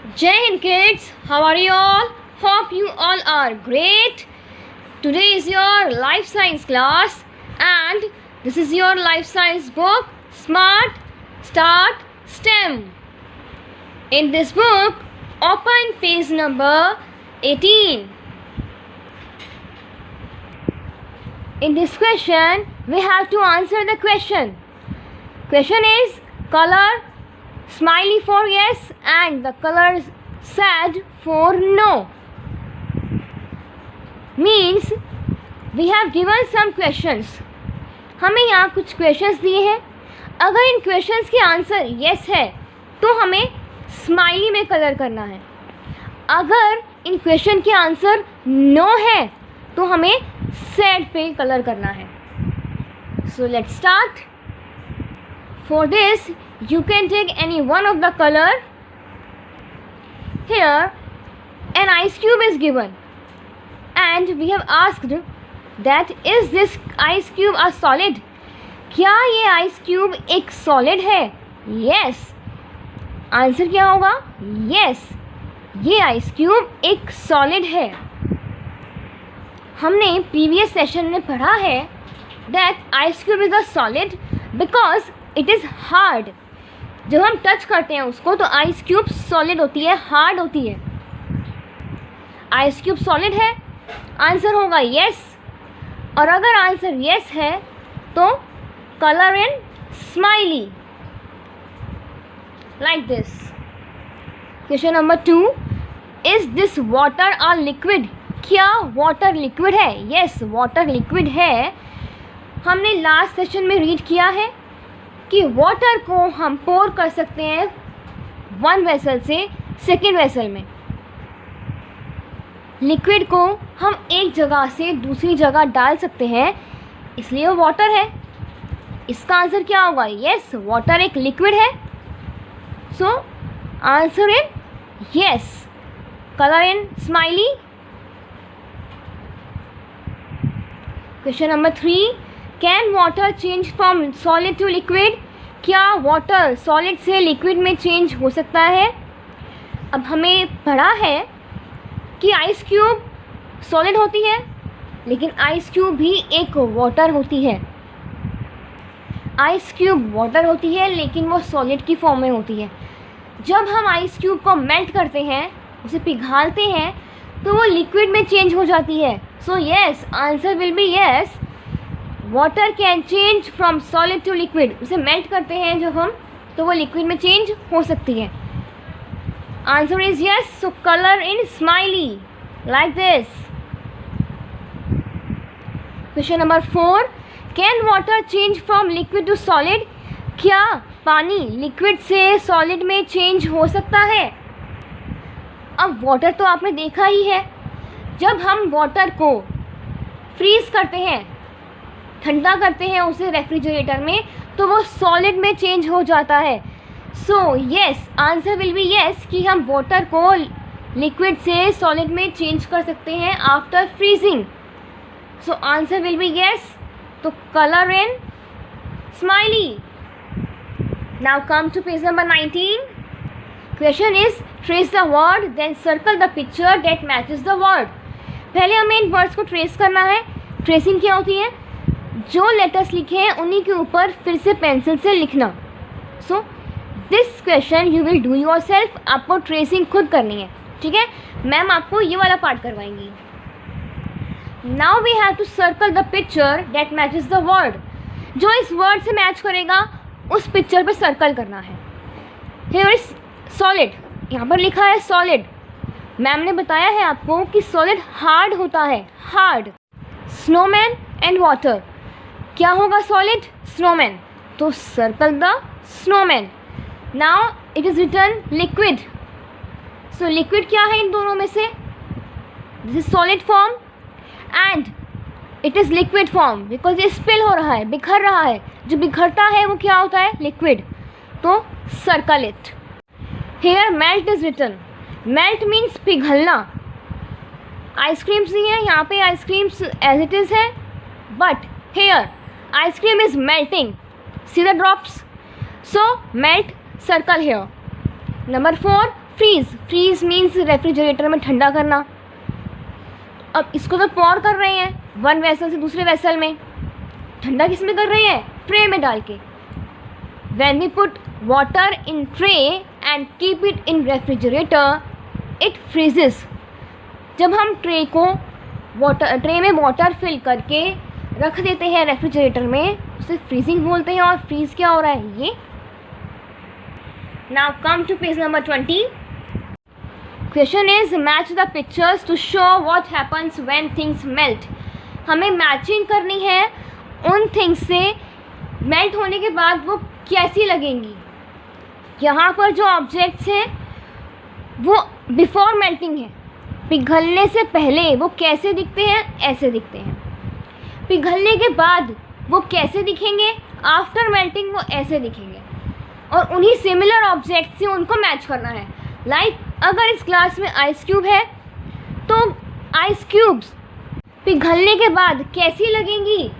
Jai Hind kids, how are you all? Hope you all are great. Today is your life science class and this is your life science book Smart Start STEM. In this book, open page number 18. In this question, we have to answer the question. Question is color smiley for yes and the color sad for no. Means we have given some questions. हमें यहाँ कुछ questions दिए हैं. अगर इन questions के answer yes है तो हमें स्माइली में कलर करना है. अगर इन क्वेश्चन के आंसर नो है तो हमें सैड पे कलर करना है. So let's start. For this you can take any one of the color. Here an ice cube is given and we have asked that is this ice cube a solid. क्या ये ice cube एक solid है? Yes. Answer क्या होगा? Yes. ये ice cube एक solid है. हमने previous session में पढ़ा है that ice cube is a solid because it is hard. जब हम टच करते हैं उसको तो आइस क्यूब सॉलिड होती है, हार्ड होती है. आइस क्यूब सॉलिड है, आंसर होगा यस. और अगर आंसर यस है तो colour in smiley like this. Question number 2. Is this water a liquid. क्या वाटर लिक्विड है? यस, वाटर लिक्विड है. हमने लास्ट सेशन में रीड किया है कि वाटर को हम पोर कर सकते हैं वन वेसल से सेकेंड वेसल में. लिक्विड को हम एक जगह से दूसरी जगह डाल सकते हैं, इसलिए वो वाटर है. इसका आंसर क्या होगा? यस, वाटर एक लिक्विड है. So answer in yes. Colour in smiley. Question number 3. Can water change from solid to liquid. क्या वाटर सॉलिड से लिक्विड में चेंज हो सकता है? अब हमें पढ़ा है कि आइस क्यूब सॉलिड होती है लेकिन आइस क्यूब भी एक वाटर होती है. आइस क्यूब वाटर होती है लेकिन वो सॉलिड की फॉर्म में होती है. जब हम आइस क्यूब को मेल्ट करते हैं, उसे पिघालते हैं, तो वो लिक्विड में चेंज हो जाती है. So yes, answer will be yes. Water can change from solid to liquid. उसे मेल्ट करते हैं जब हम तो वो लिक्विड में चेंज हो सकती है. Answer is yes. So colour in smiley like this. Question number 4. Can water change from liquid to solid. क्या पानी लिक्विड से सॉलिड में चेंज हो सकता है? अब वाटर तो आपने देखा ही है. जब हम वाटर को फ्रीज करते हैं, ठंडा करते हैं उसे रेफ्रिजरेटर में, तो वो सॉलिड में चेंज हो जाता है. So yes, answer will be yes कि हम वाटर को लिक्विड से सॉलिड में चेंज कर सकते हैं after freezing. So answer will be yes. तो colour in smiley. Now come to page number 19. Question is trace the word then circle the picture that matches the word. पहले हमें इन words को trace करना है. Tracing क्या होती है? जो लेटर्स लिखे हैं उन्हीं के ऊपर फिर से पेंसिल से लिखना. So this question you will do yourself. आपको ट्रेसिंग खुद करनी है, ठीक है? मैम आपको ये वाला पार्ट करवाएंगी. Now we have to circle the picture that matches the word. जो इस वर्ड से मैच करेगा उस पिक्चर पे सर्कल करना है. Here is solid. यहाँ पर लिखा है सॉलिड. मैम ने बताया है आपको कि सॉलिड हार्ड होता है, हार्ड. Snowman and water. क्या होगा सॉलिड? स्नोमैन. तो circle the snowman. Now it is written liquid. So liquid क्या है इन दोनों में से? This is solid form and it is liquid form because ये स्पिल हो रहा है, बिखर रहा है. जो बिखरता है वो क्या होता है? लिक्विड. तो circle it. Here melt is written. Melt means पिघलना. आइसक्रीम्स नहीं है यहाँ पे, आइसक्रीम्स एज इट इज़ है, but here ice cream is melting. See the drops? So melt, circle here. Number 4, freeze means refrigerator में ठंडा करना। अब इसको तो पॉर कर रहे हैं वन वेसल से दूसरे वेसल में, ठंडा किस में कर रहे हैं, ट्रे में डाल के। When we put water in tray and keep it in refrigerator, it freezes. जब हम ट्रे में वाटर फिल करके रख देते हैं रेफ्रिजरेटर में, उसे फ्रीजिंग बोलते हैं। और फ्रीज क्या हो रहा है ये। Now come to page number 20. Question is match the pictures to show what happens when things melt. हमें मैचिंग करनी है उन थिंग्स से, मेल्ट होने के बाद वो कैसी लगेंगी। यहाँ पर जो ऑब्जेक्ट्स हैं वो बिफोर मेल्टिंग है, पिघलने से पहले वो कैसे दिखते हैं, ऐसे दिखते हैं। पिघलने के बाद वो कैसे दिखेंगे, आफ्टर मेल्टिंग वो ऐसे दिखेंगे। और उन्हीं सिमिलर ऑब्जेक्ट से उनको मैच करना है। लाइक अगर इस ग्लास में आइस क्यूब है तो आइस क्यूब्स पिघलने के बाद कैसी लगेंगी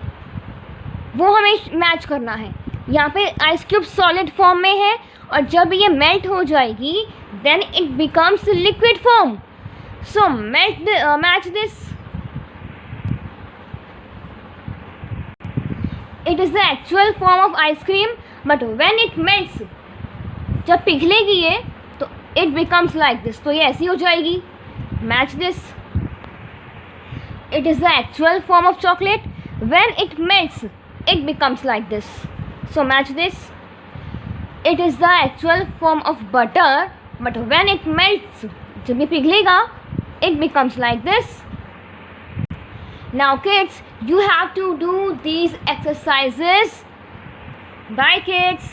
वो हमें मैच करना है। यहाँ पे आइस क्यूब सॉलिड फॉर्म में है और जब ये मेल्ट हो जाएगी then it becomes liquid form. So match this. It is the actual form of ice cream but when it melts, जब पिघलेगी ये तो इट बिकम्स लाइक दिस, तो ये ऐसी हो जाएगी। Match this. It is the actual form of chocolate, when it melts it becomes like this, so match this. It is the actual form of butter but when it melts, जब ये पिघलेगा it becomes like this. Now kids, you have to do these exercises. Bye kids.